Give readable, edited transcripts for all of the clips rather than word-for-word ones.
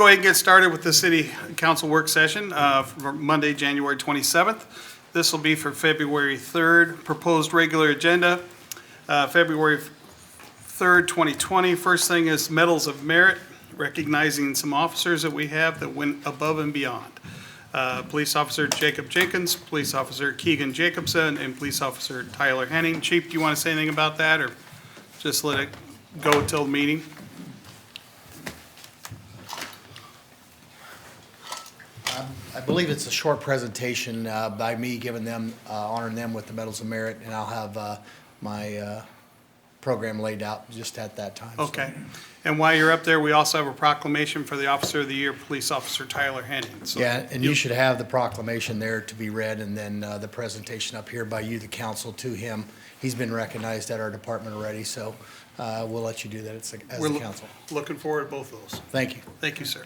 go ahead and get started with the City Council work session for Monday, January 27th. This will be for February 3rd. Proposed regular agenda, February 3rd, 2020. First thing is medals of merit, recognizing some officers that we have that went above and beyond. Police Officer Jacob Jenkins, Police Officer Keegan Jacobson, and Police Officer Tyler Henning. Chief, do you want to say anything about that, or just let it go till the meeting? I believe it's a short presentation by me giving them, honoring them with the medals of merit, and I'll have my program laid out just at that time. so. Okay. And while you're up there, we also have a proclamation for the Officer of the Year, Police Officer Tyler Henning. So Yeah, and you should have the proclamation there to be read, and then the presentation up here by you, the council, to him. He's been recognized at our department already, so we'll let you do that as the council. Looking forward to both of those. Thank you. Thank you, sir.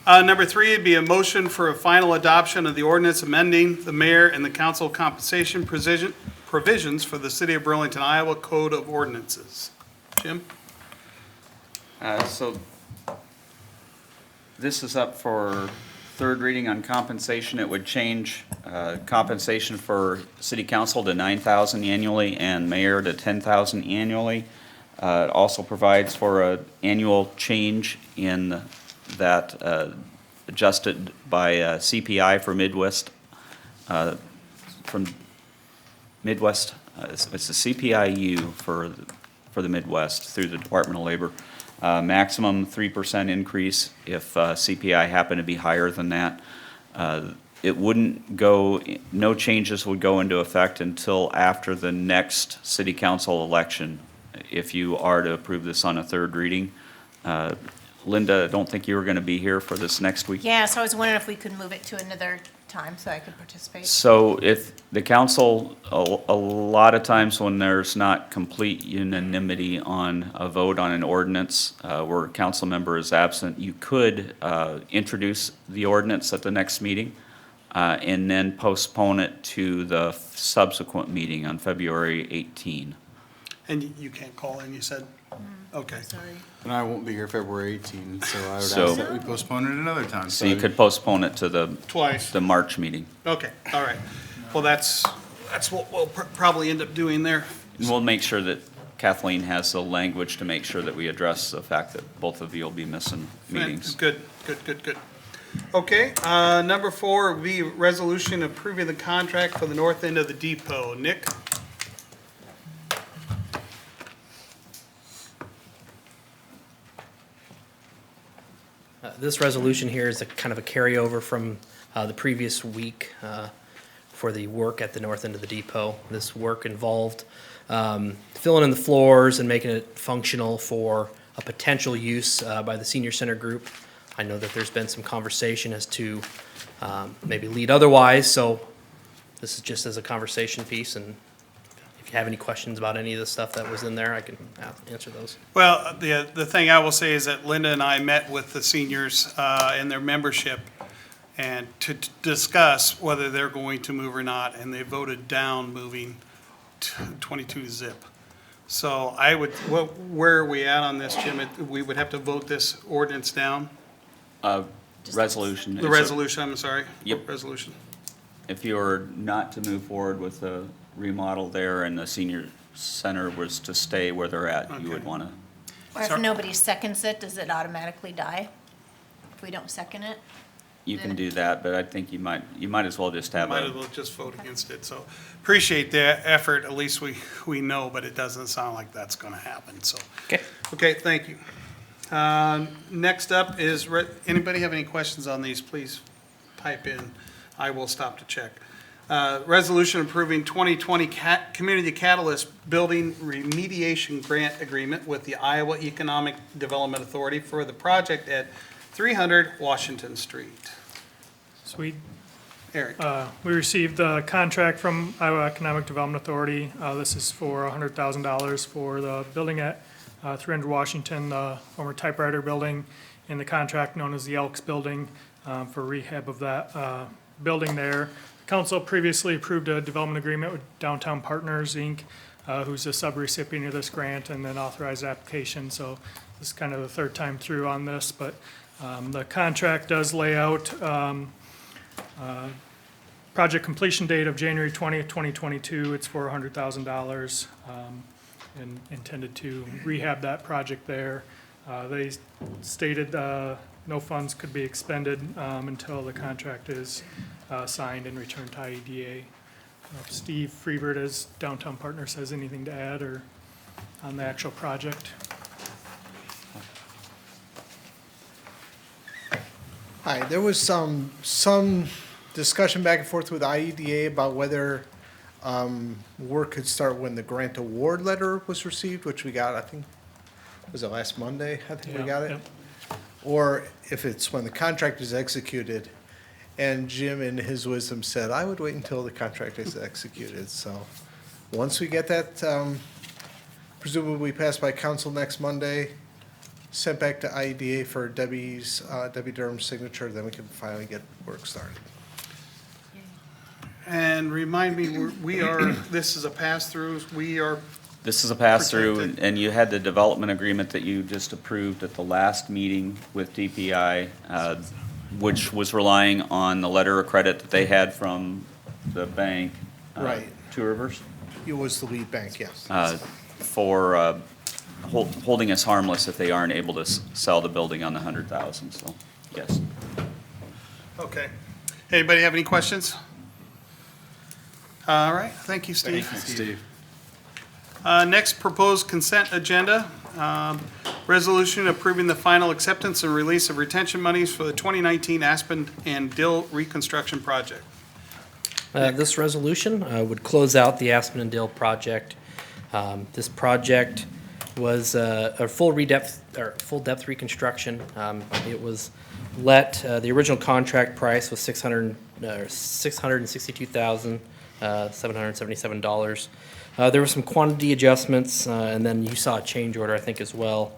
Number 3 would be a motion for a final adoption of the ordinance amending the mayor and the council compensation provisions for the City of Burlington, Iowa Code of Ordinances. Jim? So this is up for third reading on compensation. It would change compensation for city council to $9,000 annually and mayor to $10,000 annually. It also provides for an annual change in that adjusted by CPI for Midwest. From Midwest, it's a CPIU for the Midwest through the Department of Labor. Maximum 3% increase if CPI happened to be higher than that. It wouldn't go, no changes would go into effect until after the next city council election if you are to approve this on a third reading. Linda, I don't think you were going to be here for this next week. Yeah, so I was wondering if we could move it to another time so I could participate. So if the council, a lot of times when there's not complete unanimity on a vote on an ordinance where a council member is absent, you could introduce the ordinance at the next meeting and then postpone it to the subsequent meeting on February 18. And you can't call in, you said? Okay. Sorry. And I won't be here February 18, so I would So- ask that we postpone it another time. So you could postpone it to Twice. the March meeting. Okay, all right. Well, that's what we'll probably end up doing there. And we'll make sure that Kathleen has the language to make sure that we address the fact that both of you will be missing meetings. Good. Okay, number 4 would be resolution approving the contract for the north end of the depot. Nick? This resolution here is a kind of a carryover from the previous week for the work at the north end of the depot. This work involved filling in the floors and making it functional for a potential use by the senior center group. I know that there's been some conversation as to maybe lead otherwise, so this is just as a conversation piece, and if you have any questions about any of the stuff that was in there, I can answer those. Well, the thing I will say is that Linda and I met with the seniors and their membership and to discuss whether they're going to move or not, and they voted down moving to 22 zip. So I would, where are we at on this, Jim? We would have to vote this ordinance down? Resolution. The resolution, I'm sorry? Yep. Resolution. If you were not to move forward with the remodel there and the senior center was to stay where they're at, you would Okay. want to. Or if Sorry. nobody seconds it, does it automatically die? If we don't second it? You can do that, but I think you might as well just have Might as a, well just vote against it. So appreciate the effort. At least we know, but it doesn't sound like that's going to happen, so. Okay. Okay, thank you. Next up is, anybody have any questions on these, please type in. I will stop to check. Resolution approving 2020 Community Catalyst Building Remediation Grant Agreement with the Iowa Economic Development Authority for the project at 300 Washington Street. Sweet. Eric? We received a contract from Iowa Economic Development Authority. This is for $100,000 for the building at 300 Washington, the former typewriter building, and the contract known as the Elks Building for rehab of that building there. Council previously approved a development agreement with Downtown Partners, Inc., who's a subrecipient of this grant, and then authorized application. So this is kind of the third time through on this, but The contract does lay out project completion date of January 20th, 2022. It's for $100,000 and intended to rehab that project there. They stated no funds could be expended until the contract is signed and returned to IEDA. If Steve Freebird as Downtown Partners has anything to add or on the actual project? Hi, there was some discussion back and forth with IEDA about whether work could start when the grant award letter was received, which we got, I think, was it last Monday? I think we Yeah, got it. yep. Or if it's when the contract is executed. And Jim, in his wisdom, said, I would wait until the contract is executed. So once we get that, presumably passed by council next Monday, sent back to IEDA for Debbie Durham's signature, then we can finally get work started. And remind me, we are, this is a pass-through, we are, This is a pass-through, Protected. and you had the development agreement that you just approved at the last meeting with DPI, which was relying on the letter of credit that they had from the bank. Right. Two Rivers, It was the lead bank, yes. for holding us harmless if they aren't able to sell the building on the 100,000, so, yes. okay. Anybody have any questions? All right, thank you, Steve. Steve. Next, proposed consent agenda. Resolution approving the final acceptance and release of retention monies for the 2019 Aspen and Dill reconstruction project. This resolution would close out the Aspen and Dill project. This project was a full depth reconstruction. It was the original contract price was $662,777. There were some quantity adjustments, and then you saw a change order, I think, as well,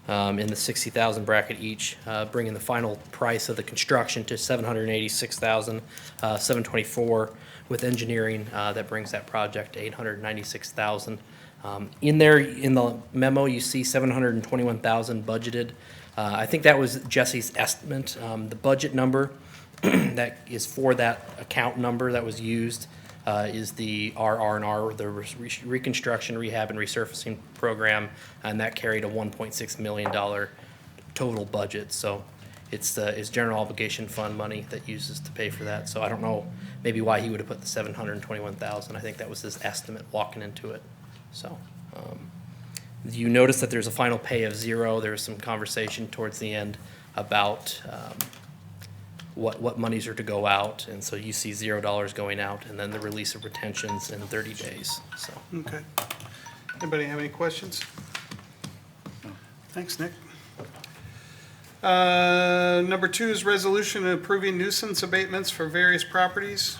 in the 60,000 bracket each, bringing the final price of the construction to $786,724. With engineering, that brings that project to $896,000. In there, in the memo, you see $721,000 budgeted. I think that was Jesse's estimate. The budget number that is for that account number that was used is the RR&R, the Reconstruction, Rehab, and Resurfacing Program, and that carried a $1.6 million total budget. So it's general obligation fund money that uses to pay for that. So I don't know maybe why he would have put the $721,000. I think that was his estimate walking into it. So you notice that there's a final pay of $0. There was some conversation towards the end about what monies are to go out, and so you see $0 going out, and then the release of retentions in 30 days, so. Okay. Anybody have any questions? Thanks, Nick. Number 2 is resolution approving nuisance abatements for various properties.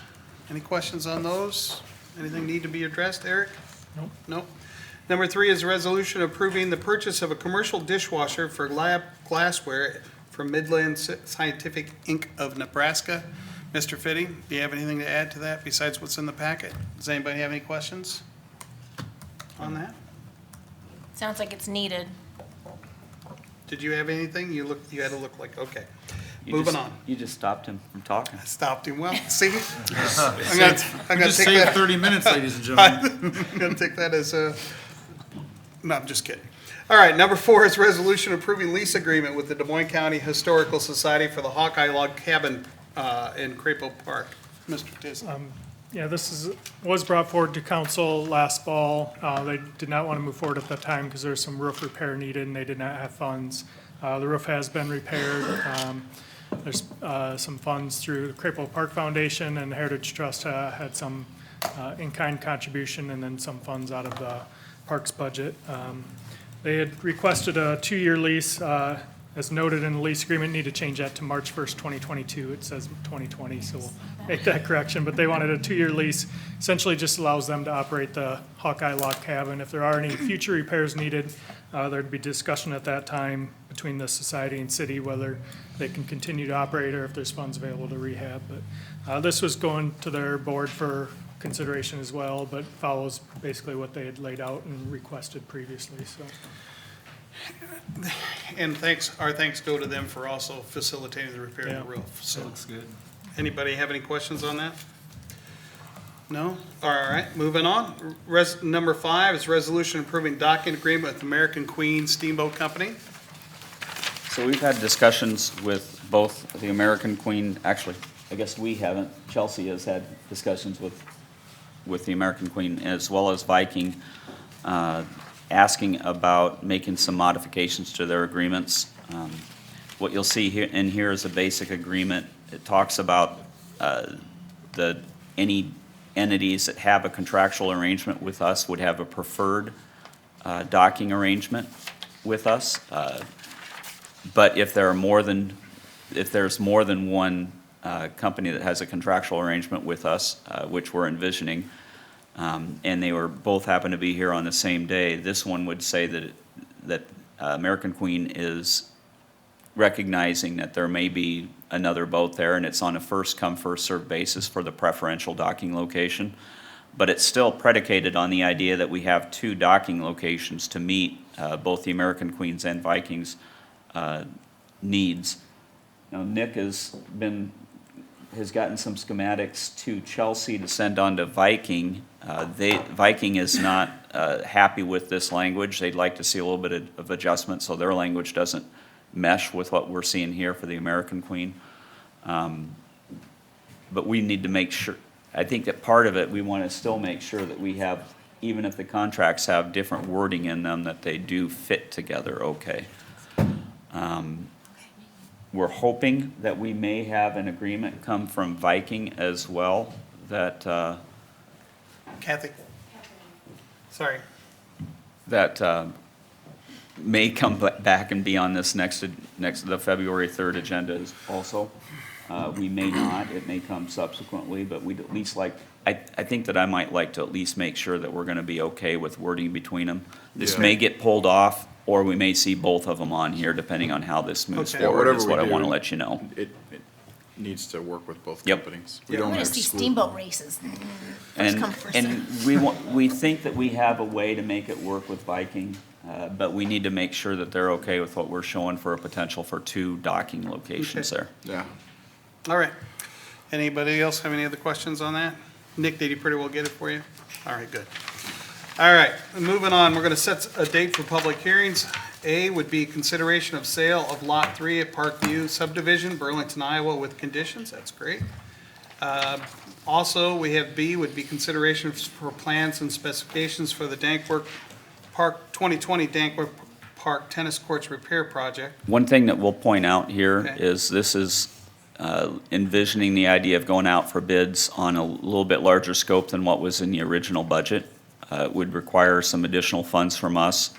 Any questions on those? Anything need to be addressed, Eric? Nope. Nope. Number 3 is a resolution approving the purchase of a commercial dishwasher for lab glassware from Midland Scientific Inc. of Nebraska. Mr. Fitting, do you have anything to add to that besides what's in the packet? Does anybody have any questions on that? Sounds like it's needed. Did you have anything? You had to look like, okay. You Moving just- on. You just stopped him from talking. I stopped him. Well, see? I'm We gonna just take saved that. 30 minutes, ladies and gentlemen. I'm gonna take that as a, no, I'm just kidding. All right, number 4 is resolution approving lease agreement with the Des Moines County Historical Society for the Hawkeye Log Cabin in Crapo Park. Mr. Tisland. Yeah, was brought forward to council last fall. They did not want to move forward at that time because there was some roof repair needed and they did not have funds. The roof has been repaired. There's some funds through the Crapo Park Foundation, and Heritage Trust had some in-kind contribution and then some funds out of the parks budget. They had requested a 2-year lease. As noted in the lease agreement, need to change that to March 1st, 2022. It says 2020, so we'll make that correction. But they wanted a 2-year lease. Essentially just allows them to operate the Hawkeye Log Cabin. If there are any future repairs needed, there'd be discussion at that time between the society and city whether they can continue to operate or if there's funds available to rehab. But this was going to their board for consideration as well, but follows basically what they had laid out and requested previously, so. And our thanks go to them for also facilitating the repair of the Yeah. roof, so. Looks good. Anybody have any questions on that? No? All right, moving on. Number 5 is resolution approving docking agreement with American Queen Steamboat Company. So we've had discussions with both the American Queen, actually, I guess we haven't. Chelsea has had discussions with the American Queen as well as Viking, asking about making some modifications to their agreements. What you'll see here, in here is a basic agreement. It talks about any entities that have a contractual arrangement with us would have a preferred docking arrangement with us. But if there's more than one company that has a contractual arrangement with us, which we're envisioning, and they were both happen to be here on the same day, this one would say that American Queen is recognizing that there may be another boat there, and it's on a first-come, first-served basis for the preferential docking location. But it's still predicated on the idea that we have 2 docking locations to meet both the American Queens and Vikings' needs. Now, Nick has gotten some schematics to Chelsea to send on to Viking. Viking is not happy with this language. They'd like to see a little bit of adjustment so their language doesn't mesh with what we're seeing here for the American Queen. But we need to make sure, I think that part of it, we want to still make sure that we have, even if the contracts have different wording in them, that they do fit together okay. We're hoping that we may have an agreement come from Viking as well, that, Kathy? Sorry. that may come back and be on this next, the February 3rd agenda also. We may not, it may come subsequently, but we'd at least like, I think that I might like to at least make sure that we're gonna be okay with wording between them. This may get pulled off, or we may see both of them on here, depending on how this moves Okay. Yeah, forward, whatever is we what I do, wanna let you know. It needs to work with both Yep. companies. Yeah. We We're don't gonna see exclude. steamboat races. First And, come, first and served. we think that we have a way to make it work with Viking, but we need to make sure that they're okay with what we're showing for a potential for 2 docking locations Okay. there. Yeah. All right. Anybody else have any other questions on that? Nick, did he pretty well get it for you? All right, good. All right, moving on, we're going to set a date for public hearings. A would be consideration of sale of Lot 3 at Parkview subdivision, Burlington, Iowa, with conditions. That's great. Also, we have B would be consideration for plans and specifications for the Dankworth Park, 2020 Dankworth Park Tennis Courts Repair Project. One thing that we'll point out here Okay. is this is envisioning the idea of going out for bids on a little bit larger scope than what was in the original budget. It would require some additional funds from us.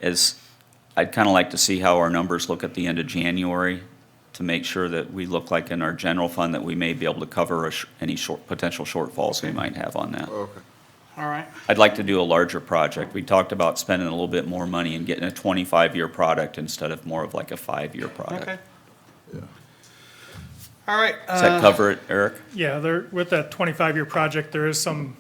As I'd kind of like to see how our numbers look at the end of January to make sure that we look like in our general fund that we may be able to cover any potential shortfalls we might have on that. Okay. All right, I'd like to do a larger project. We talked about spending a little bit more money and getting a 25-year product instead of more of like a 5-year product. okay. Yeah. All right. Does that cover it, Eric? Yeah, there, with that 25-year project, there is some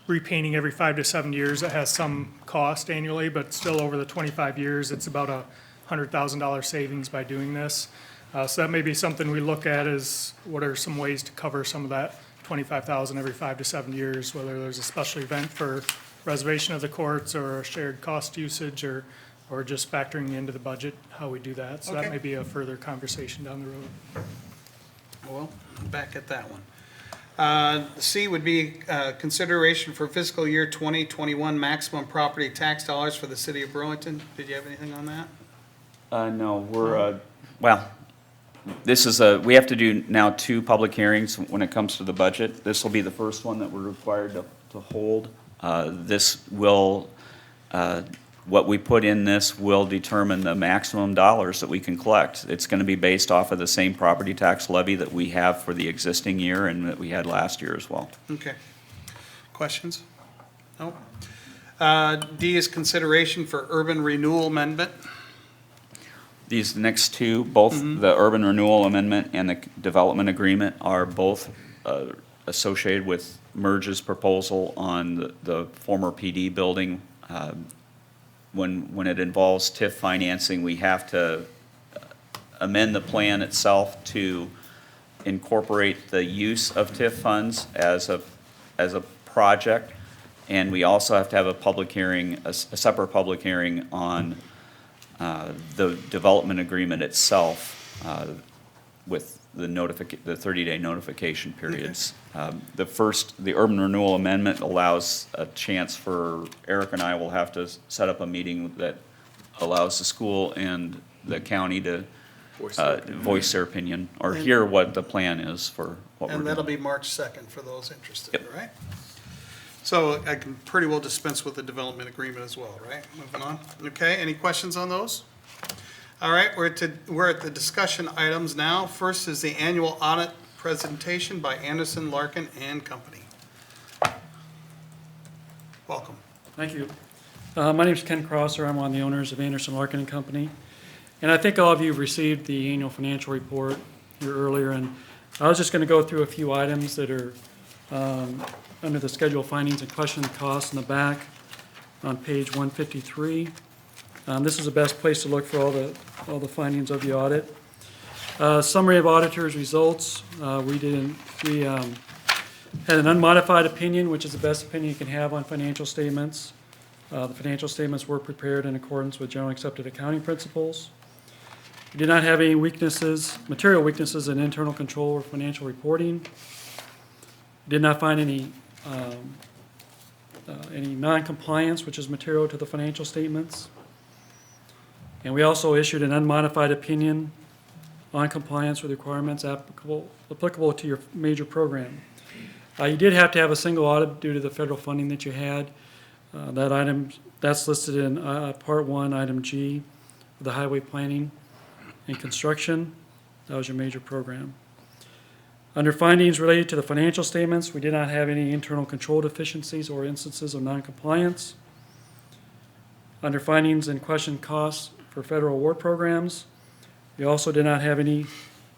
repainting every 5 to 7 years that has some cost annually, but still over the 25 years, it's about a $100,000 savings by doing this. So that may be something we look at is what are some ways to cover some of that 25,000 every 5 to 7 years, whether there's a special event for reservation of the courts or a shared cost usage or just factoring into the budget, how we do that. So that Okay. may be a further conversation down the road. Well, back at that one. C would be consideration for fiscal year 2021 maximum property tax dollars for the city of Burlington. Did you have anything on that? No, we're, well, this is we have to do now 2 public hearings when it comes to the budget. This will be the first one that we're required to hold. This will, what we put in this will determine the maximum dollars that we can collect. It's going to be based off of the same property tax levy that we have for the existing year and that we had last year as well. Okay. Questions? No? D is consideration for urban renewal amendment. These next 2, both the urban renewal amendment and the development agreement are both associated with Merge's proposal on the former PD building when it involves TIF financing, we have to amend the plan itself to incorporate the use of TIF funds as a project. And we also have to have a public hearing, a separate public hearing on the development agreement itself with the 30-day notification periods. The urban renewal amendment allows a chance for, Eric and I will have to set up a meeting that allows the school and the county to voice their opinion or hear what the plan is for what we're And that'll doing. be March 2nd for those interested, right? So I can pretty well dispense with the development agreement as well, right? Moving on. Okay, any questions on those? All right, we're at the discussion items now. First is the annual audit presentation by Anderson, Larkin and Company. Welcome. Thank you. My name is Ken Crosser. I'm one of the owners of Anderson, Larkin and Company. And I think all of you have received the annual financial report here earlier. And I was just going to go through a few items that are under the schedule findings and question costs in the back on page 153. This is the best place to look for all the findings of the audit. Summary of auditors' results. We had an unmodified opinion, which is the best opinion you can have on financial statements. The financial statements were prepared in accordance with generally accepted accounting principles. We did not have any material weaknesses in internal control or financial reporting. Did not find any non-compliance, which is material to the financial statements. And we also issued an unmodified opinion on compliance with requirements applicable to your major program. You did have to have a single audit due to the federal funding that you had. That's listed in Part 1, Item G, of the Highway Planning and Construction. That was your major program. Under findings related to the financial statements, we did not have any internal control deficiencies or instances of noncompliance. Under findings and question costs for federal award programs, we also did not have any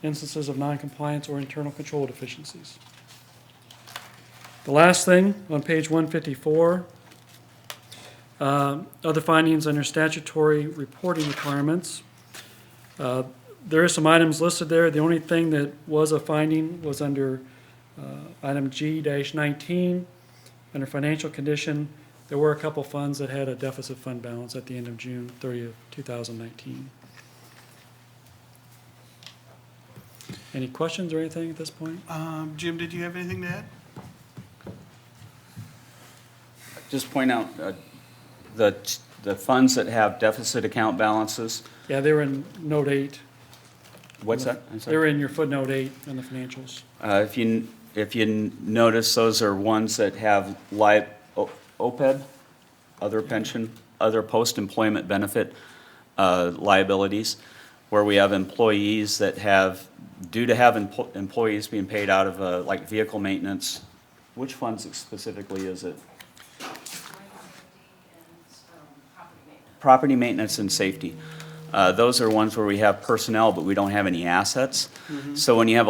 instances of noncompliance or internal control deficiencies. The last thing on page 154, other findings under statutory reporting requirements. There are some items listed there. The only thing that was a finding was under item G-19, under financial condition. There were a couple funds that had a deficit fund balance at the end of June 30th, 2019. Any questions or anything at this point? Jim, did you have anything to add? Just point out the funds that have deficit account balances. Yeah, they were in note 8. What's that? I'm They sorry. were in your footnote 8 in the financials. If you notice, those are ones that have OPEB, other pension, other post-employment benefit liabilities, where we have employees that have, due to have employees being paid out of like vehicle maintenance. Which funds specifically is it? Property maintenance and safety. Those are ones where we have personnel, but we don't have any assets. So when you have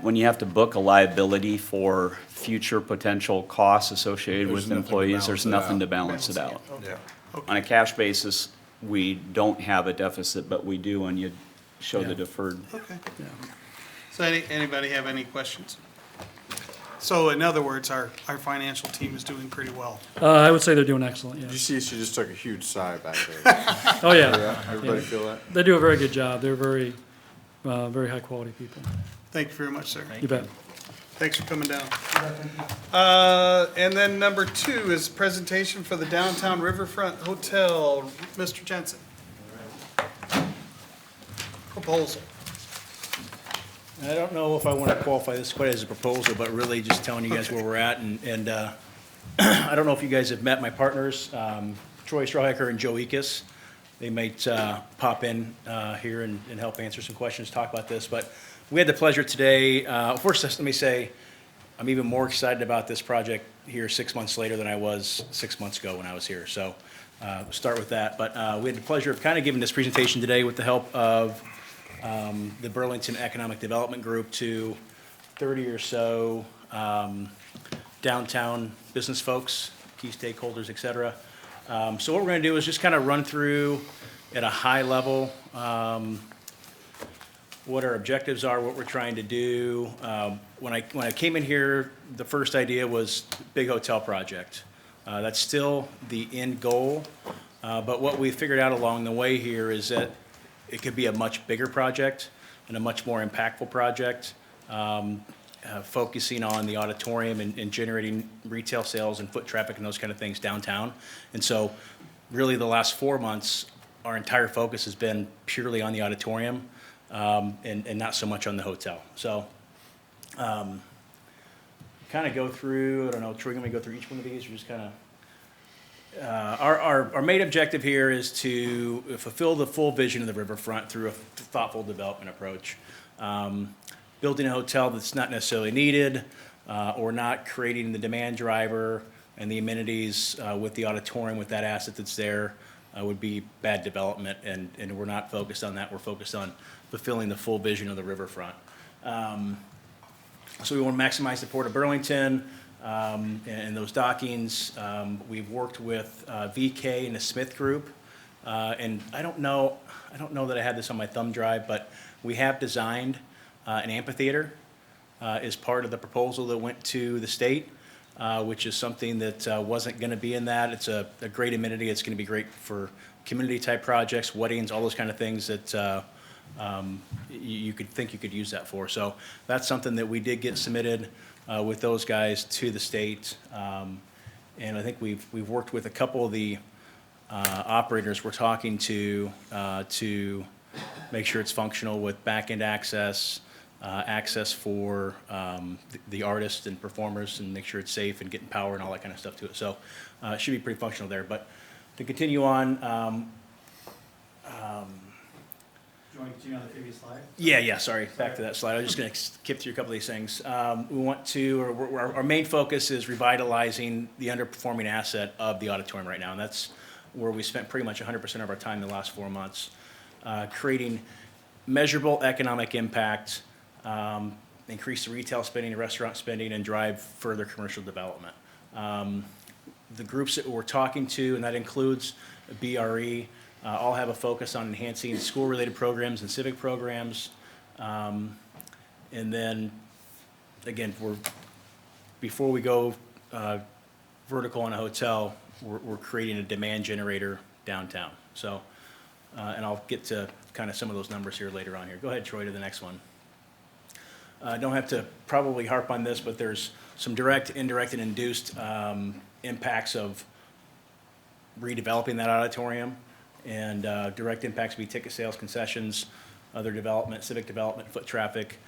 when you have to book a liability for future potential costs associated with employees, there's nothing to balance it out. Okay. On a cash basis, we don't have a deficit, but we do when you show the deferred. Okay. So anybody have any questions? So in other words, our financial team is doing pretty well. I would say they're doing excellent, Did you yes. see she just took a huge sigh back there? Oh, yeah. Yeah, everybody feel that? They do a very good job. They're very high-quality people. Thank you very much, sir. You bet. Thanks for coming down. And then number 2 is presentation for the Downtown Riverfront Hotel. Mr. Jensen. Proposal. I don't know if I want to qualify this quite as a proposal, but really just telling you guys where we're at. And I don't know if you guys have met my partners, Troy Strawhacker and Joe Ekus. They might pop in here and help answer some questions, talk about this. But we had the pleasure today. First, let me say, I'm even more excited about this project here 6 months later than I was 6 months ago when I was here. So start with that. But we had the pleasure of kind of giving this presentation today with the help of the Burlington Economic Development Group to 30 or so downtown business folks, key stakeholders, et cetera. So what we're going to do is just kind of run through at a high level what our objectives are, what we're trying to do. When I came in here, the first idea was big hotel project. That's still the end goal, but what we figured out along the way here is that it could be a much bigger project and a much more impactful project, focusing on the auditorium and generating retail sales and foot traffic and those kind of things downtown. And so really the last 4 months, our entire focus has been purely on the auditorium and not so much on the hotel. So kind of go through, I don't know, Troy, you want me to go through each one of these or just kind of? Our main objective here is to fulfill the full vision of the riverfront through a thoughtful development approach. Building a hotel that's not necessarily needed or not creating the demand driver and the amenities with the auditorium, with that asset that's there, would be bad development, and we're not focused on that. We're focused on fulfilling the full vision of the riverfront. So we want to maximize the Port of Burlington and those dockings. We've worked with VK and the Smith Group, and I don't know that I had this on my thumb drive, but we have designed an amphitheater as part of the proposal that went to the state, which is something that wasn't going to be in that. It's a great amenity. It's going to be great for community-type projects, weddings, all those kind of things that you could think you could use that for. So that's something that we did get submitted with those guys to the state. And I think we've worked with a couple of the operators we're talking to make sure it's functional with back-end access, access for the artists and performers, and make sure it's safe and getting power and all that kind of stuff to it. So it should be pretty functional there. But to continue on, Do you want to continue on the previous slide? yeah, sorry, back to that slide. I was just going to skip through a couple of these things. We want to, our main focus is revitalizing the underperforming asset of the auditorium right now, and that's where we spent pretty much 100% of our time in the last 4 months, creating measurable economic impact, increase the retail spending and restaurant spending, and drive further commercial development. The groups that we're talking to, and that includes BRE, all have a focus on enhancing school-related programs and civic programs. And then, again, before we go vertical on a hotel, we're creating a demand generator downtown. So, and I'll get to kind of some of those numbers here later on here. Go ahead, Troy, to the next one. Don't have to probably harp on this, but there's some direct, indirect, and induced impacts of redeveloping that auditorium. And direct impacts would be ticket sales, concessions, other development, civic development, foot traffic.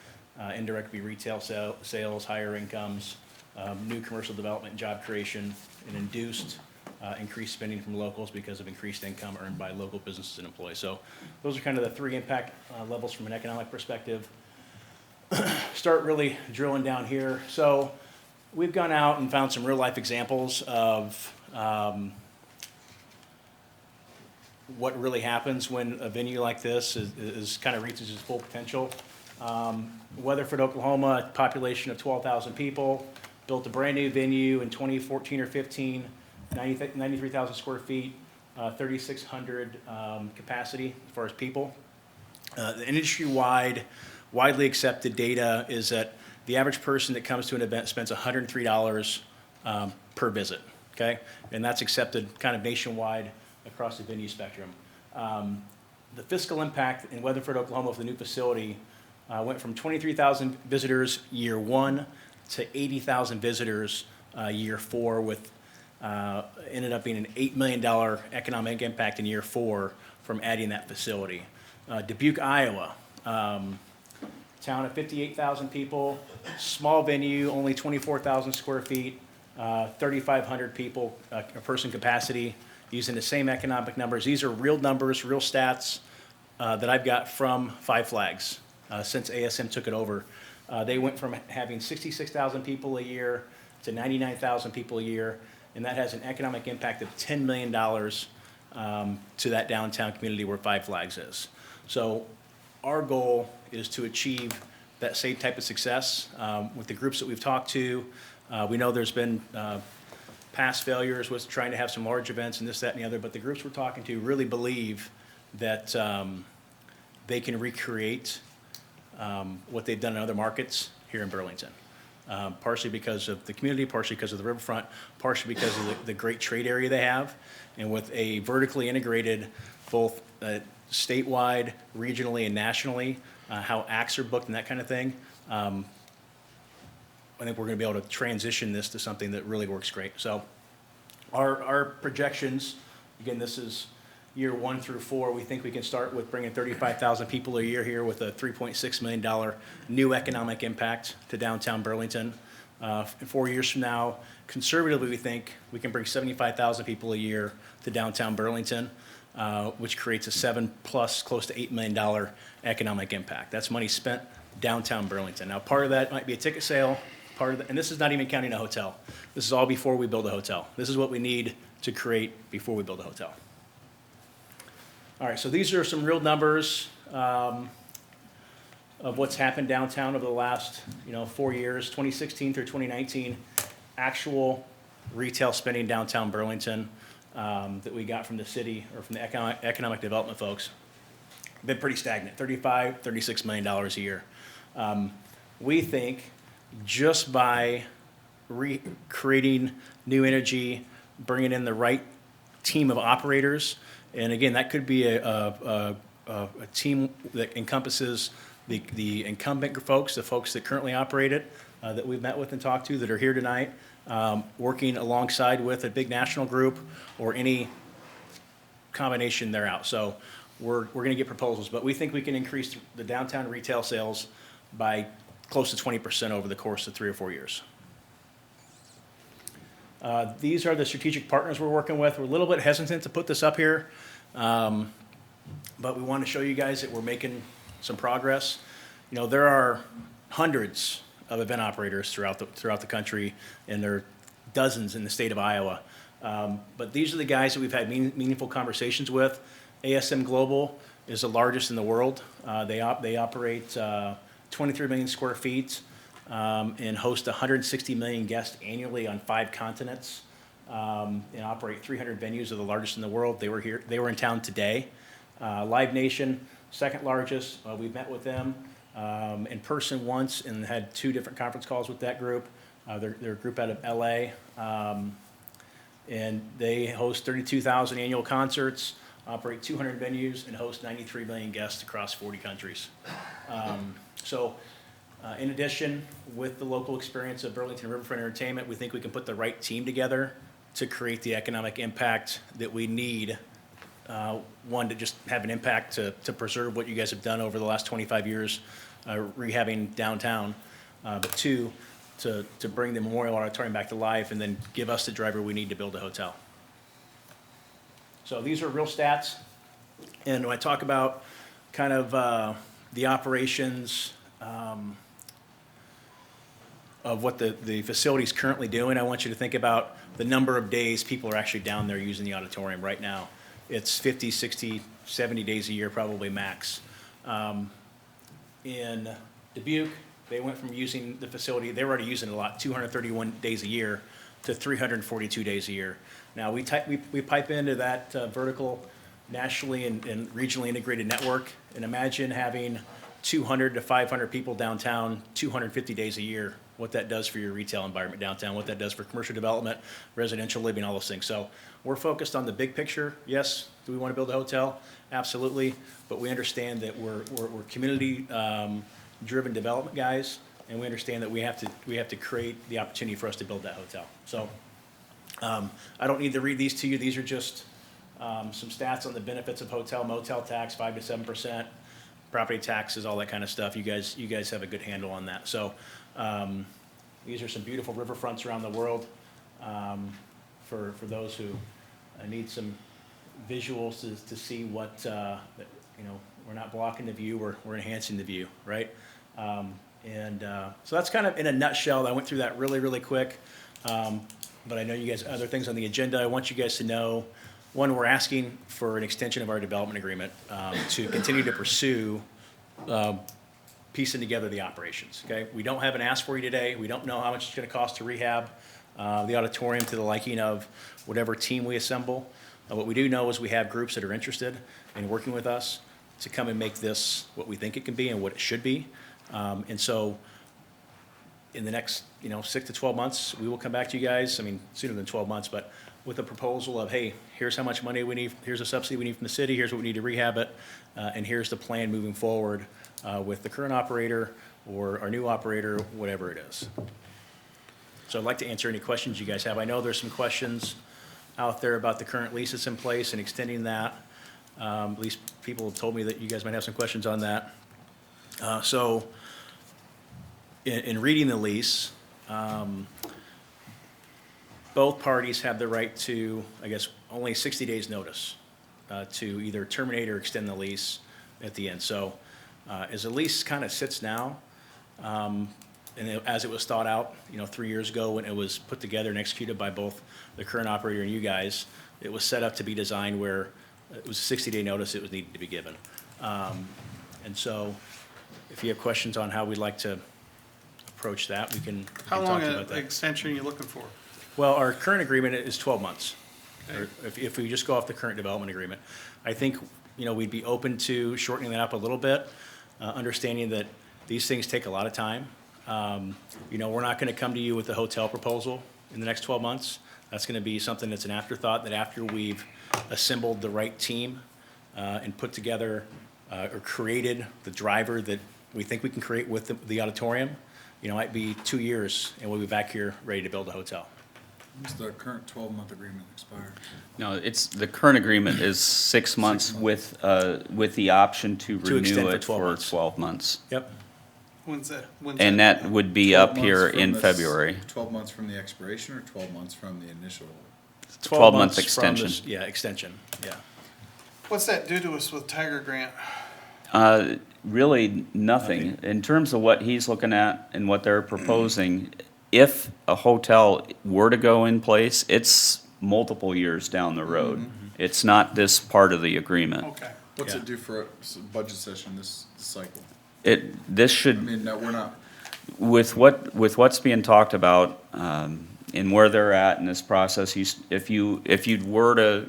Indirect would be retail sales, higher incomes, new commercial development, job creation, and induced increased spending from locals because of increased income earned by local businesses and employees. So those are kind of the three impact levels from an economic perspective. Start really drilling down here. So we've gone out and found some real life examples of what really happens when a venue like this is kind of reaches its full potential. Weatherford, Oklahoma, a population of 12,000 people, built a brand new venue in 2014 or 15, 93,000 square feet, 3,600 capacity as far as people. The industry-wide, widely accepted data is that the average person that comes to an event spends $103 per visit, okay? And that's accepted kind of nationwide across the venue spectrum. The fiscal impact in Weatherford, Oklahoma for the new facility went from 23,000 visitors year one to 80,000 visitors year four, with ended up being an $8 million economic impact in year four from adding that facility. Dubuque, Iowa, town of 58,000 people, small venue, only 24,000 square feet, 3,500 people, a person capacity, using the same economic numbers. These are real numbers, real stats that I've got from Five Flags since ASM took it over. They went from having 66,000 people a year to 99,000 people a year, and that has an economic impact of $10 million to that downtown community where Five Flags is. So our goal is to achieve that same type of success with the groups that we've talked to. We know there's been past failures with trying to have some large events and this, that, and the other, but the groups we're talking to really believe that they can recreate what they've done in other markets here in Burlington. Partially because of the community, partially because of the riverfront, partially because of the great trade area they have. And with a vertically integrated, both statewide, regionally, and nationally, how acts are booked and that kind of thing, I think we're going to be able to transition this to something that really works great. So our projections, again, this is year 1 through 4. We think we can start with bringing 35,000 people a year here with a $3.6 million new economic impact to downtown Burlington. In 4 years from now, conservatively, we think we can bring 75,000 people a year to downtown Burlington, which creates a 7+ close to $8 million economic impact. That's money spent downtown Burlington. Now, part of that might be a ticket sale, and this is not even counting a hotel. This is all before we build a hotel. This is what we need to create before we build a hotel. All right, so these are some real numbers of what's happened downtown over the last 4 years, 2016 through 2019, actual retail spending downtown Burlington that we got from the city or from the economic development folks. Been pretty stagnant, $36 million a year. We think just by creating new energy, bringing in the right team of operators, and again, that could be a team that encompasses the incumbent folks, the folks that currently operate it, that we've met with and talked to that are here tonight, working alongside with a big national group or any combination thereof. So we're going to get proposals, but we think we can increase the downtown retail sales by close to 20% over the course of 3 or 4 years. These are the strategic partners we're working with. We're a little bit hesitant to put this up here, but we want to show you guys that we're making some progress. There are hundreds of event operators throughout the country, and there are dozens in the state of Iowa. But these are the guys that we've had meaningful conversations with. ASM Global is the largest in the world. They operate 23 million square feet and host 160 million guests annually on 5 continents, and operate 300 venues, are the largest in the world. They were in town today. Live Nation, second largest. We've met with them in person once and had 2 different conference calls with that group. They're a group out of LA, and they host 32,000 annual concerts, operate 200 venues, and host 93 million guests across 40 countries. In addition, with the local experience of Burlington Riverfront Entertainment, we think we can put the right team together to create the economic impact that we need. One, to just have an impact to preserve what you guys have done over the last 25 years, rehabbing downtown. But 2, to bring the Memorial Auditorium back to life and then give us the driver we need to build a hotel. So these are real stats. And when I talk about kind of the operations of what the facility's currently doing, I want you to think about the number of days people are actually down there using the auditorium right now. It's 50, 60, 70 days a year, probably max. In Dubuque, they went from using the facility, they were already using it a lot, 231 days a year to 342 days a year. Now, we pipe into that vertical nationally and regionally integrated network, and imagine having 200 to 500 people downtown 250 days a year, what that does for your retail environment downtown, what that does for commercial development, residential living, all those things. So we're focused on the big picture. Yes, do we want to build a hotel? Absolutely, but we understand that we're community driven development guys, and we understand that we have to create the opportunity for us to build that hotel. So I don't need to read these to you. These are just some stats on the benefits of hotel, motel tax, 5 to 7%, property taxes, all that kind of stuff. You guys have a good handle on that. So these are some beautiful riverfronts around the world for those who need some visuals to see what we're not blocking the view, we're enhancing the view, right? So that's kind of in a nutshell. I went through that really quick, but I know you guys other things on the agenda. I want you guys to know. One, we're asking for an extension of our development agreement to continue to pursue piecing together the operations, okay? We don't have an ask for you today. We don't know how much it's going to cost to rehab. the auditorium to the liking of whatever team we assemble. What we do know is we have groups that are interested in working with us to come and make this what we think it can be and what it should be. And so in the next, 6 to 12 months, we will come back to you guys, I mean, sooner than 12 months, but with a proposal of, hey, here's how much money we need, here's a subsidy we need from the city, here's what we need to rehab it, and here's the plan moving forward with the current operator or our new operator, whatever it is. So I'd like to answer any questions you guys have. I know there's some questions out there about the current lease that's in place and extending that. At least people have told me that you guys might have some questions on that. So in reading the lease, both parties have the right to, I guess, only 60 days notice to either terminate or extend the lease at the end. So as the lease kind of sits now, as it was thought out, 3 years ago when it was put together and executed by both the current operator and you guys, it was set up to be designed where it was a 60-day notice it was needed to be given. And so if you have questions on how we'd like to approach that, we can How talk long to you an about that. extension are you looking for? Well, our current agreement is 12 months. Okay. Or if we just go off the current development agreement. I think, we'd be open to shortening that up a little bit, understanding that these things take a lot of time. We're not gonna come to you with a hotel proposal in the next 12 months. That's gonna be something that's an afterthought, that after we've assembled the right team, and put together, or created the driver that we think we can create with the auditorium, might be 2 years, and we'll be back here ready to build a hotel. When's the current 12-month agreement expire? No, the current agreement is 6 months with the option to To renew extend for it 12 for months. 12 months. Yep. When's And that would be 12 up months here from in this- February. 12 months from the expiration or 12 months from the initial? 12 12-month months from this- extension. Yeah, extension, yeah. What's that do to us with Tiger Grant? Really, nothing. In terms of what he's looking at and what they're proposing, if a hotel were to go in place, it's multiple years down the road. It's not this part of the agreement. Okay. What's Yeah. it do for a budget session this cycle? This I should, mean, no, we're not, with what's being talked about, and where they're at in this process, if you were to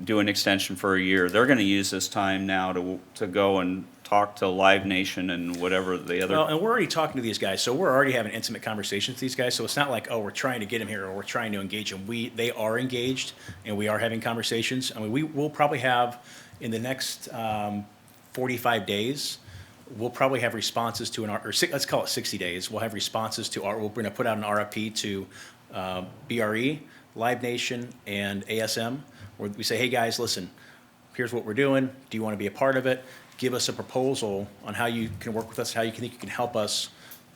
do an extension for a year, they're gonna use this time now to go and talk to Live Nation and whatever the Well, other. and we're already talking to these guys, so we're already having intimate conversations with these guys, so it's not like, oh, we're trying to get them here, or we're trying to engage them. They are engaged, and we are having conversations. I mean, we'll probably have, in the next 45 days, we'll probably have responses to let's call it 60 days, we'll have responses to we're gonna put out an RFP to BRE, Live Nation, and ASM, where we say, hey, guys, listen, here's what we're doing, do you wanna be a part of it? Give us a proposal on how you can work with us, how you think you can help us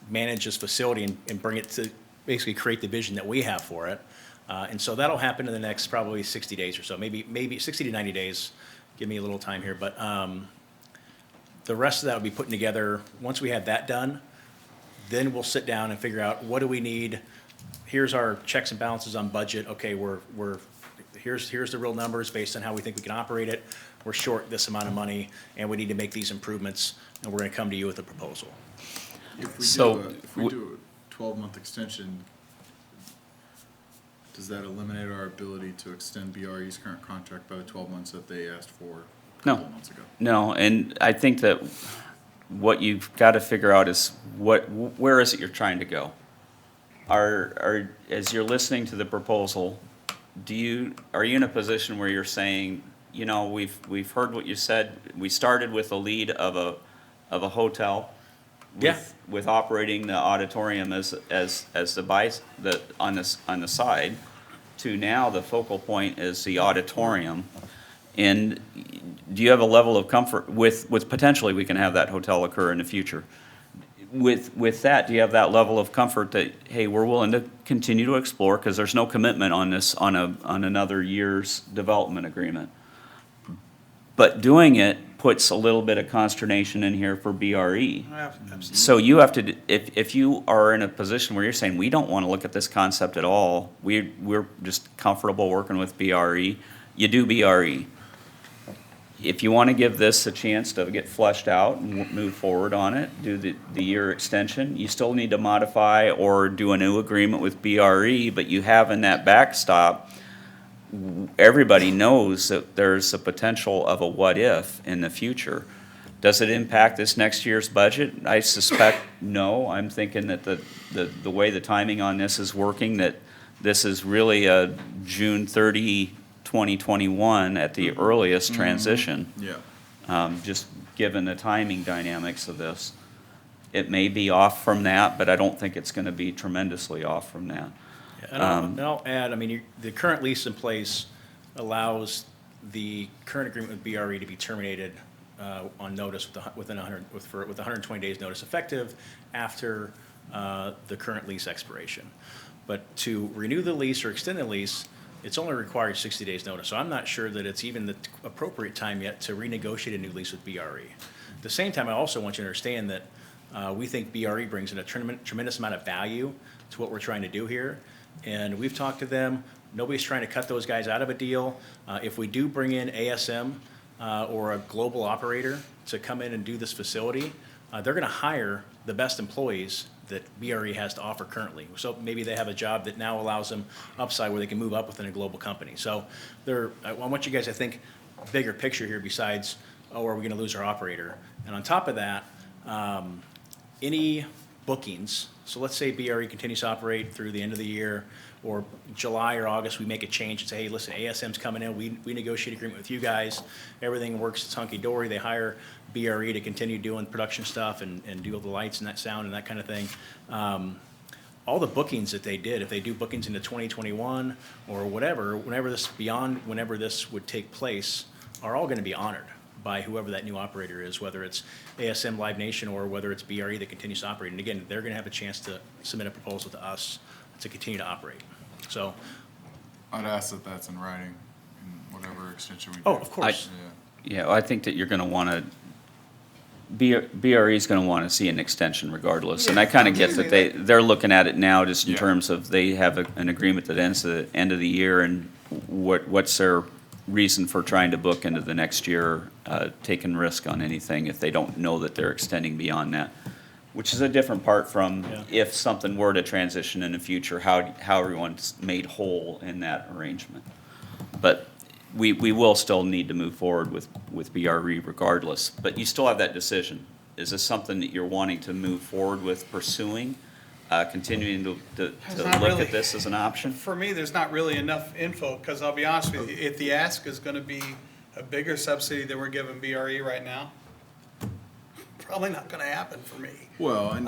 manage this facility and bring it to, basically create the vision that we have for it. And so that'll happen in the next probably 60 days or so, maybe 60 to 90 days. Give me a little time here, but the rest of that will be putting together. Once we have that done, then we'll sit down and figure out what do we need. Here's our checks and balances on budget. Okay, here's the real numbers based on how we think we can operate it. We're short this amount of money, and we need to make these improvements, and we're gonna come to you with a proposal. if we So, do a 12-month extension, does that eliminate our ability to extend BRE's current contract by the 12 months that they asked for a No. couple of months ago? No, and I think that what you've got to figure out is where is it you're trying to go? As you're listening to the proposal, are you in a position where you're saying, we've heard what you said, we started with a lead of a hotel Yeah. with operating the auditorium as on the side, to now the focal point is the auditorium. And do you have a level of comfort with potentially we can have that hotel occur in the future? With that, do you have that level of comfort that, hey, we're willing to continue to explore, because there's no commitment on this, on another year's development agreement? But doing it puts a little bit of consternation in here for BRE. Absolutely. So you have to, if you are in a position where you're saying, we don't want to look at this concept at all, we're just comfortable working with BRE, you do BRE. if you want to give this a chance to get fleshed out and move forward on it, do the year extension, you still need to modify or do a new agreement with BRE, but you have in that backstop, everybody knows that there's a potential of a what-if in the future. Does it impact this next year's budget? I suspect no. I'm thinking that the way the timing on this is working, that this is really a June 30, 2021 at the earliest transition. Yeah. Just given the timing dynamics of this. It may be off from that, but I don't think it's going to be tremendously off from that. And I'll add, I mean, the current lease in place allows the current agreement with BRE to be terminated on notice with 120 days notice effective after the current lease expiration. But to renew the lease or extend the lease, it's only required 60 days notice. So I'm not sure that it's even the appropriate time yet to renegotiate a new lease with BRE. At the same time, I also want you to understand that we think BRE brings in a tremendous amount of value to what we're trying to do here. And we've talked to them. Nobody's trying to cut those guys out of a deal. If we do bring in ASM or a global operator to come in and do this facility, they're going to hire the best employees that BRE has to offer currently. So maybe they have a job that now allows them upside where they can move up within a global company. So I want you guys to think bigger picture here besides, oh, are we going to lose our operator? And on top of that, any bookings, so let's say BRE continues to operate through the end of the year, or July or August, we make a change and say, hey, listen, ASM's coming in, we negotiate an agreement with you guys, everything works, it's hunky-dory, they hire BRE to continue doing production stuff and do all the lights and that sound and that kind of thing. All the bookings that they did, if they do bookings into 2021 or whatever, whenever this would take place, are all gonna be honored by whoever that new operator is, whether it's ASM Live Nation or whether it's BRE that continues to operate. And again, they're gonna have a chance to submit a proposal to us to continue to operate. So, I'd ask that that's in writing in whatever extension we do. oh, of course. Yeah, I think that you're going to want to, BRE is going to want to see an extension regardless. And I kind of get that they're looking at it now just in Yeah. terms of they have an agreement that ends at the end of the year, and what's their reason for trying to book into the next year, taking risk on anything if they don't know that they're extending beyond that. Which is a different part from Yeah. if something were to transition in the future, how everyone's made whole in that arrangement. But we will still need to move forward with BRE regardless. But you still have that decision. Is this something that you're wanting to move forward with pursuing, continuing to It's not look really- at this as an option? For me, there's not really enough info, because I'll be honest with you, if the ask is gonna be a bigger subsidy than we're giving BRE right now, probably not gonna happen for me. Well, and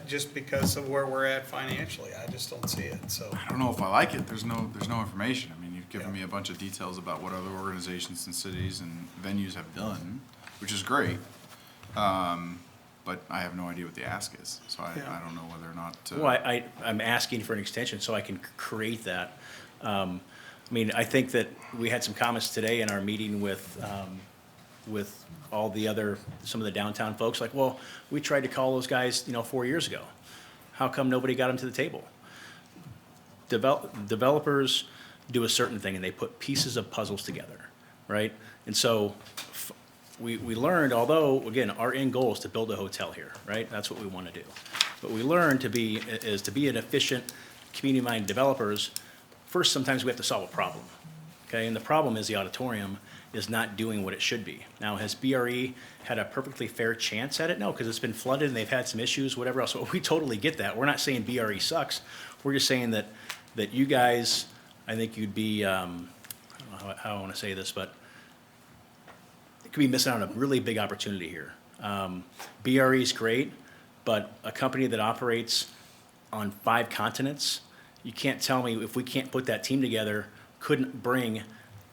Just because of where we're at financially, I just don't see it, so. I don't know if I like it. There's no information. I mean, you've given me a bunch of details about what other organizations and cities and venues have done, which is great. But I have no idea what the ask is, so I Yeah. don't know whether or not. Well, I'm asking for an extension so I can create that. I mean, I think that we had some comments today in our meeting with all the some of the downtown folks, like, well, we tried to call those guys, 4 years ago. How come nobody got them to the table? Developers do a certain thing and they put pieces of puzzles together, right? And so we learned, although, again, our end goal is to build a hotel here, right? That's what we want to do. But we learned to be an efficient, community-minded developers. First, sometimes we have to solve a problem, okay? And the problem is the auditorium is not doing what it should be. Now, has BRE had a perfectly fair chance at it? No, because it's been flooded and they've had some issues, whatever else. So we totally get that. We're not saying BRE sucks. We're just saying that you guys, I think you'd be, I don't know how I want to say this, but it could be missing out on a really big opportunity here. BRE is great, but a company that operates on 5 continents, you can't tell me if we can't put that team together, couldn't bring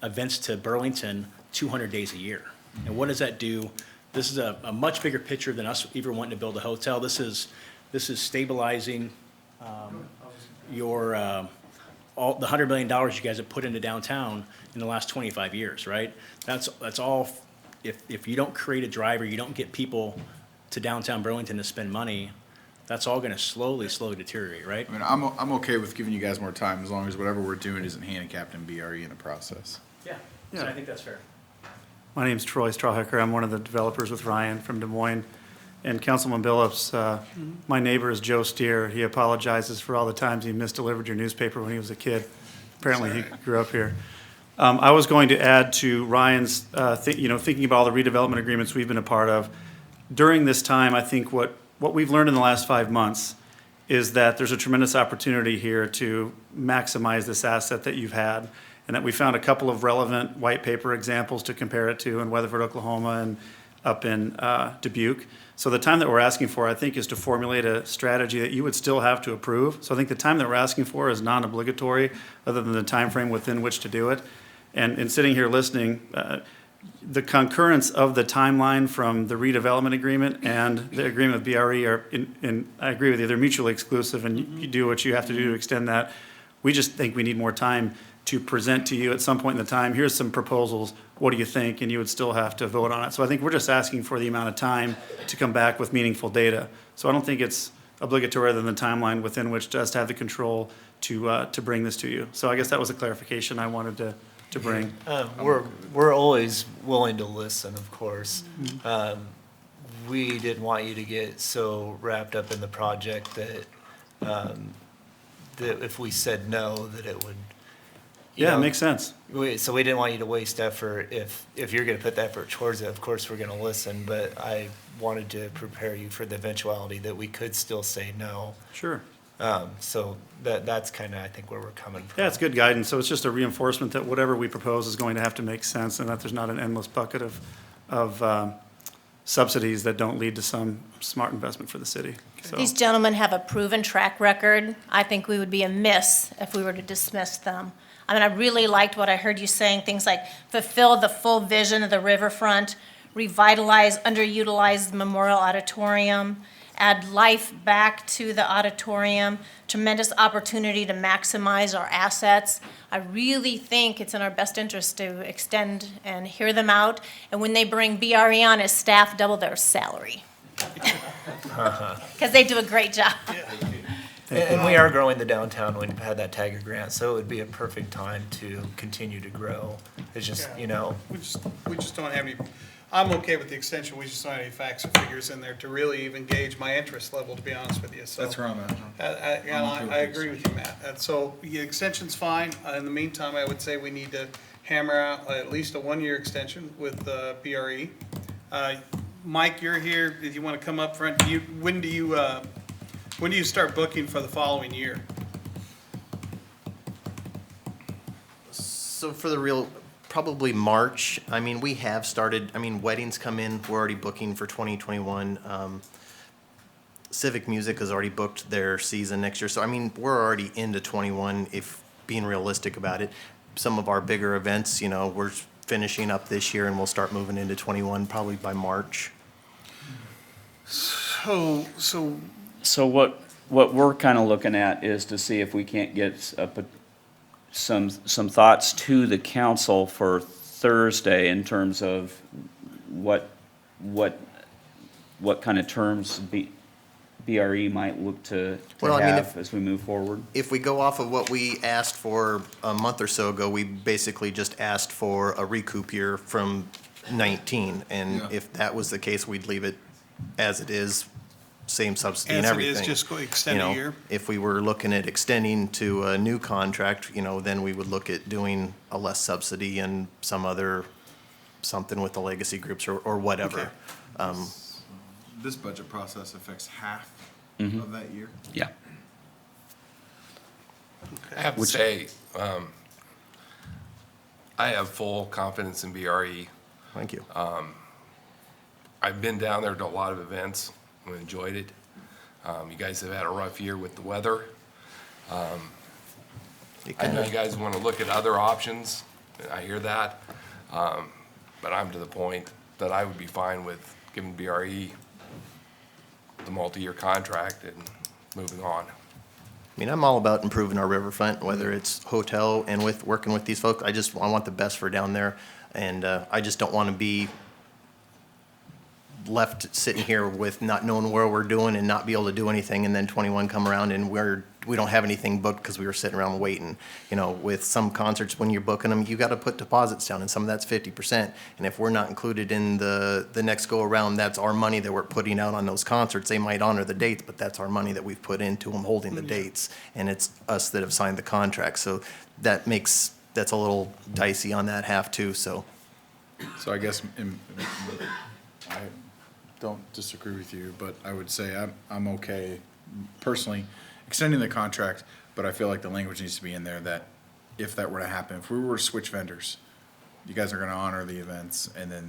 events to Burlington 200 days a year. And what does that do? This is a much bigger picture than us even wanting to build a hotel. This is stabilizing all the $100 million you guys have put into downtown in the last 25 years, right? That's all. If you don't create a driver, you don't get people to downtown Burlington to spend money, that's all going to slowly deteriorate, right? I mean, I'm okay with giving you guys more time as long as whatever we're doing isn't handicapped in BRE in the process. Yeah. So I think that's fair. My name's Troy Strawhecker. I'm one of the developers with Ryan from Des Moines. And Councilman Billups, my neighbor is Joe Steer. He apologizes for all the times he misdelivered your newspaper when he was a kid. Apparently, he grew up here. I was going to add to Ryan's, thinking about all the redevelopment agreements we've been a part of. During this time, I think what we've learned in the last 5 months is that there's a tremendous opportunity here to maximize this asset that you've had, and that we found a couple of relevant white paper examples to compare it to in Weatherford, Oklahoma, and up in Dubuque. So the time that we're asking for, I think, is to formulate a strategy that you would still have to approve. So I think the time that we're asking for is non-obligatory, other than the time frame within which to do it. And in sitting here listening, the concurrence of the timeline from the redevelopment agreement and the agreement with BRE are, I agree with you, they're mutually exclusive, and you do what you have to do to extend that. We just think we need more time to present to you at some point in the time, here's some proposals, what do you think? And you would still have to vote on it. So I think we're just asking for the amount of time to come back with meaningful data. So I don't think it's obligatory other than the timeline within which us to have the control to bring this to you. So I guess that was a clarification I wanted to bring. We're always willing to listen, of course. We didn't want you to get so wrapped up in the project that that if we said no, that it would. Yeah, it makes sense. So we didn't want you to waste effort. If you're going to put the effort towards it, of course we're going to listen. But I wanted to prepare you for the eventuality that we could still say no. Sure. So that's kind of, I think, where we're coming from. Yeah, it's good guidance. So it's just a reinforcement that whatever we propose is going to have to make sense, and that there's not an endless bucket of subsidies that don't lead to some smart investment for the city. So, These gentlemen have a proven track record. I think we would be amiss if we were to dismiss them. I mean, I really liked what I heard you saying, things like fulfill the full vision of the riverfront, revitalize underutilized Memorial Auditorium, add life back to the auditorium, tremendous opportunity to maximize our assets. I really think it's in our best interest to extend and hear them out. And when they bring BRE on as staff, double their salary. Because they do a great job. And we are growing the downtown. We've had that Tiger grant, so it would be a perfect time to continue to grow. It's just, We just don't have any, I'm okay with the extension, we just don't have any facts or figures in there to really even gauge my interest level, to be honest with you, so. That's where I'm at. I agree with you, Matt. And so the extension's fine. In the meantime, I would say we need to hammer out at least a one-year extension with BRE. Mike, you're here. Did you want to come up front? When do you start booking for the following year? So for the real, probably March. I mean, we have started, weddings come in, we're already booking for 2021. Civic Music has already booked their season next year. So, we're already into 21, if being realistic about it. Some of our bigger events, we're finishing up this year and we'll start moving into 21 probably by March. So So what we're kind of looking at is to see if we can't get some thoughts to the council for Thursday in terms of what kind of terms BRE might look to have as we move forward. If we go off of what we asked for a month or so ago, we basically just asked for a recoup year from 19. And if that was the case, we'd leave it as it is, same subsidy and everything. As it is, just go extend a year? If we were looking at extending to a new contract, then we would look at doing a less subsidy and something with the legacy groups or whatever. Okay. This budget process affects half of that year. Yeah. I have to say, I have full confidence in BRE. Thank you. I've been down there to a lot of events and enjoyed it. You guys have had a rough year with the weather. I know you guys want to look at other options, and I hear that. But I'm to the point that I would be fine with giving BRE the multi-year contract and moving on. I'm all about improving our riverfront, whether it's hotel and with working with these folks. I want the best for down there, and I just don't want to be left sitting here with not knowing where we're doing and not be able to do anything, and then 21 come around and we don't have anything booked because we were sitting around waiting. You know, with some concerts, when you're booking them, you got to put deposits down, and some of that's 50%. And if we're not included in the next go around, that's our money that we're putting out on those concerts. They might honor the dates, but that's our money that we've put into them holding the dates, and it's us that have signed the contract. So that's a little dicey on that half too. So So I guess I don't disagree with you, but I would say I'm okay personally extending the contract, but I feel like the language needs to be in there that if that were to happen, if we were to switch vendors, you guys are gonna honor the events, and then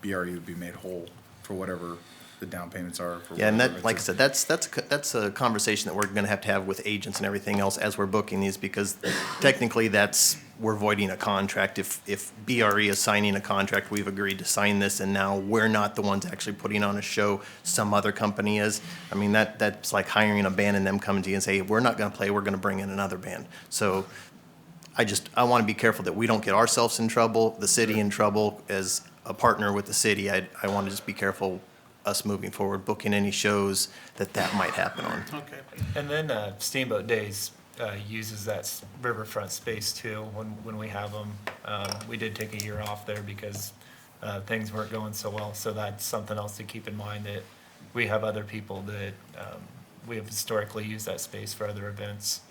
BRE would be made whole for whatever the down payments are for yeah, and whatever that, like I events said, that's a conversation that we're gonna have with agents and everything else as we're booking these, because technically we're voiding a contract. If BRE is signing a contract, we've agreed to sign this, and now we're not the ones actually putting on a show, some other company is. I mean, that's like hiring a band and them coming to you and say, we're not gonna play, we're gonna bring in another band. So I wanna be careful that we don't get ourselves in trouble, the city in trouble. As a partner with the city, I wanna just be careful us moving forward, booking any shows that might happen on. Okay. And then Steamboat Days uses that riverfront space too when we have them. We did take a year off there because things weren't going so well. So that's something else to keep in mind, that we have other people that we have historically used that space for other events.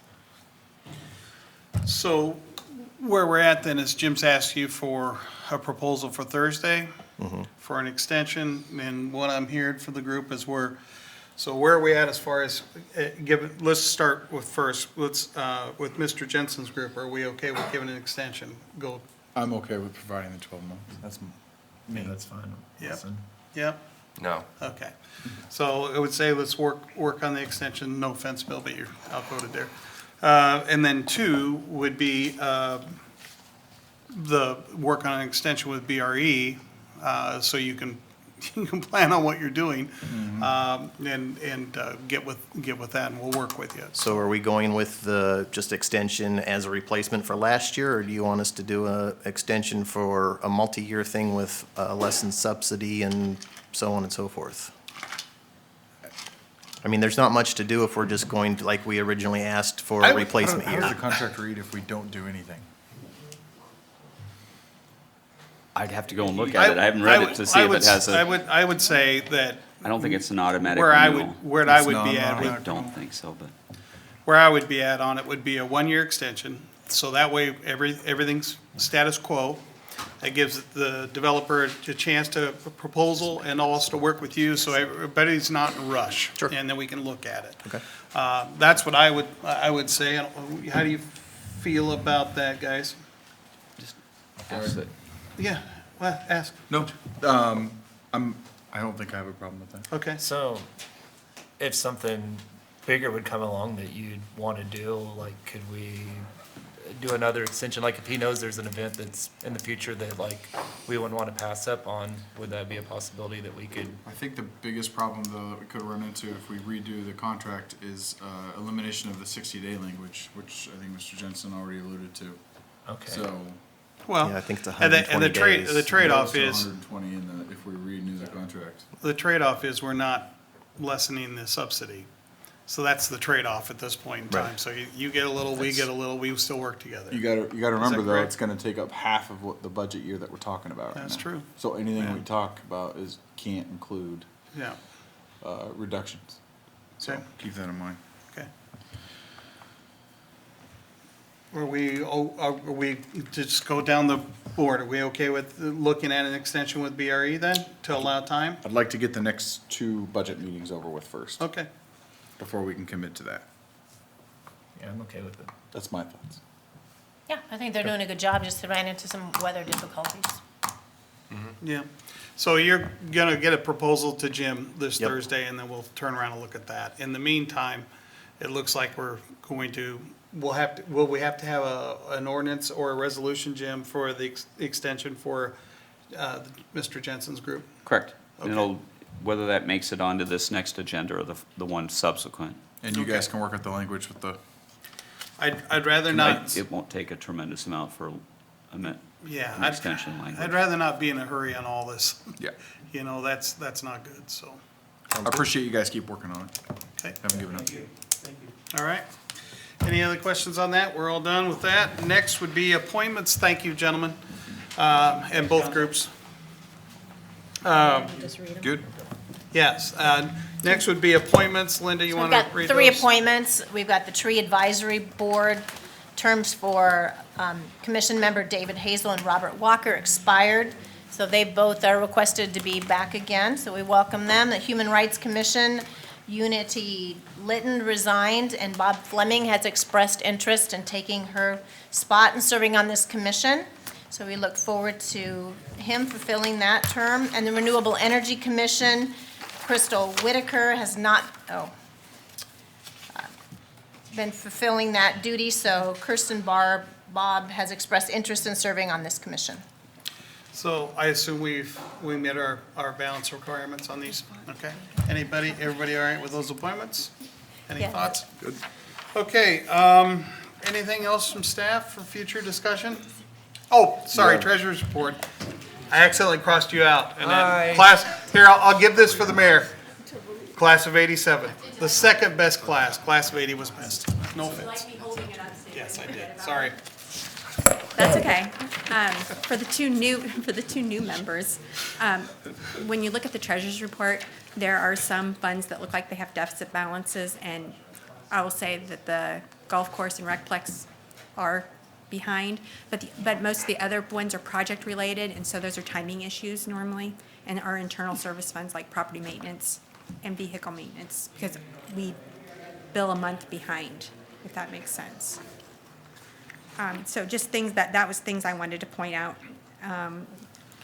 So where we're at then is Jim's asked you for a proposal for Thursday for an extension, and what I'm hearing for the group is where are we at as far as let's start with with Mr. Jensen's group. Are we okay with giving an extension? Go. I'm okay with providing the 12 months. That's Yeah, that's fine. Yep. Listen. Yep. No. Okay. So I would say let's work on the extension. No offense, Bill, but you're outvoted there. And then 2 would be the work on an extension with BRE, so you can plan on what you're doing, and get with that, and we'll work with you. So are we going with the just extension as a replacement for last year, or do you want us to do a extension for a multi-year thing with lessened subsidy and so on and so forth? I mean, there's not much to do if we're just going to, like we originally asked for a replacement How does the year. contract read if we don't do anything? I'd have to go and look at it. I haven't read it to see if it has I would say that I don't think it's an automatic where I renewal. would It's be not at, I with- don't think so, but where I would be at on it would be a 1-year extension. So that way, everything's status quo. That gives the developer a chance to proposal and also to work with you, so everybody's not in a rush. Sure. And then we can look at it. Okay. That's what I would say. How do you feel about that, guys? that's it. Yeah, well, ask. No, I don't think I have a problem with that. Okay. So, if something bigger would come along that you'd want to do, like, could we do another extension? Like, if he knows there's an event that's in the future that, like, we wouldn't want to pass up on, would that be a possibility that we could? I think the biggest problem, though, that we could run into if we redo the contract is elimination of the 60-day language, which I think Mr. Jensen already alluded to. Okay. So. Well, Yeah, I think it's and 120 days. the trade-off It is, goes to 120 if we renew the contract. the trade-off is we're not lessening the subsidy. So that's the trade-off at this point in time. Right. So you get a little, we get a little, we still work together. You gotta remember though, correct? it's gonna take up half of what the budget year that we're talking about right That's now. true. So anything Yeah. we talk about can't include, Yeah, reductions. So Okay. keep that in mind. okay. Are we just go down the board? Are we okay with looking at an extension with BRE then, to allow time? I'd like to get the next 2 budget meetings over with first, Okay, before we can commit to that. Yeah, I'm okay with it. That's my thoughts. Yeah, I think they're doing a good job, just ran into some weather difficulties. yeah. So you're gonna get a proposal to Jim this Yep. Thursday, and then we'll turn around and look at that. In the meantime, it looks like will we have to have an ordinance or a resolution, Jim, for the extension for Mr. Jensen's group? Correct. Okay. It'll, whether that makes it onto this next agenda or the one subsequent. And you Okay. guys can work out the language with the, I'd rather not. It won't take a tremendous amount for Yeah, an extension language. I'd rather not be in a hurry on all this. Yeah. You know, that's not good, so, I appreciate you guys keep working on it. okay. Haven't given up. All right. Any other questions on that? We're all done with that. Next would be appointments. Thank you, gentlemen, and both groups. Good. Yes, next would be appointments. Linda, you So we've want to got read those? three appointments. We've got the Tree Advisory Board. Terms for Commission member David Hazel and Robert Walker expired. So they both are requested to be back again, so we welcome them. The Human Rights Commission, Unity Litton resigned, and Bob Fleming has expressed interest in taking her spot and serving on this commission. So we look forward to him fulfilling that term. And the Renewable Energy Commission, Crystal Whitaker has not, been fulfilling that duty, so Kirsten Bob has expressed interest in serving on this commission. So I assume we met our balance requirements on these? Okay. Everybody all right with those appointments? Any Yeah. thoughts? Good. Okay, anything else from staff for future discussion? Oh, sorry, treasurer's report. I accidentally crossed you out. And then class, here, I'll give this for the mayor. Class of '87, the second best class. Class of '80 was best. No offense. Yes, I did. Sorry. That's okay. For the two new members, when you look at the treasurer's report, there are some funds that look like they have deficit balances, and I will say that the golf course and recplex are behind, but most of the other ones are project related, and so those are timing issues normally, and our internal service funds like property maintenance and vehicle maintenance, because we bill a month behind, if that makes sense. So just things that was things I wanted to point out.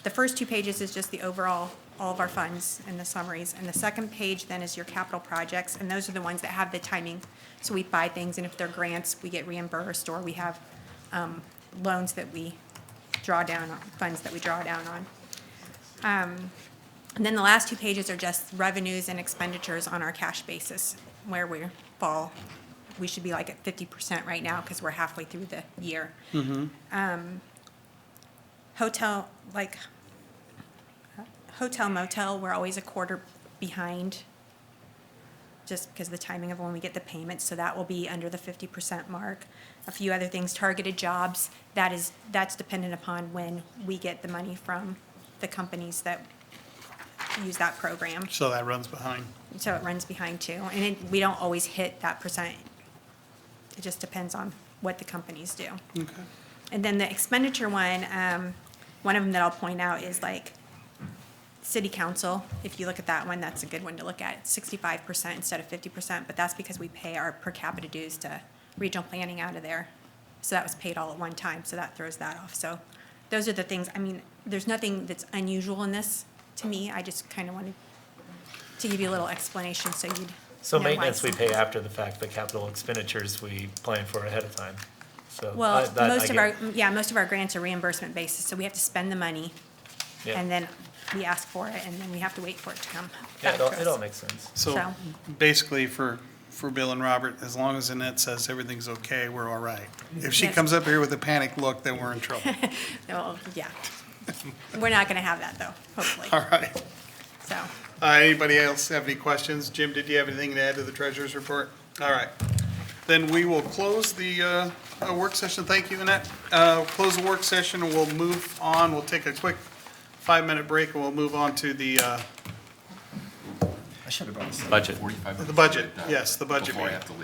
The first 2 pages is just the overall, all of our funds and the summaries, and the second page then is your capital projects, and those are the ones that have the timing. So we buy things, and if they're grants, we get reimbursed, or we have loans that we draw down on, funds that we draw down on. And then the last 2 pages are just revenues and expenditures on our cash basis, where we fall. We should be like at 50% right now because we're halfway through the year. Hotel motel, we're always a quarter behind just because of the timing of when we get the payments, so that will be under the 50% mark. A few other things, targeted jobs, that's dependent upon when we get the money from the companies that use that program. So that runs behind. So it runs behind too, and we don't always hit that percent. It just depends on what the companies do. Okay. And then the expenditure one of them that I'll point out is like city council. If you look at that one, that's a good one to look at. It's 65% instead of 50%, but that's because we pay our per capita dues to regional planning out of there. So that was paid all at one time, so that throws that off. So those are the things, I mean, there's nothing that's unusual in this to me. I just kind of wanted to give you a little explanation so you'd So know why maintenance we some- pay after the fact, but capital expenditures we plan for ahead of time. So Well, that I most of get. our grants are reimbursement basis, so we have to spend the money, Yeah. and then we ask for it, and then we have to wait for it to come Yeah, back to us. it all makes sense. So So- basically for Bill and Robert, as long as Annette says everything's okay, we're all right. If she Yes. comes up here with a panic look, then we're in trouble. Well, yeah. We're not gonna have that, though, hopefully, All right. so. Anybody else have any questions? Jim, did you have anything to add to the treasurer's report? All right. Then we will close the work session. Thank you, Annette. Close the work session and we'll move on. We'll take a quick 5-minute break and we'll move on to the I should have brought this. Budget. 45 minutes. budget. Yes, the budget Before I meeting. have to leave.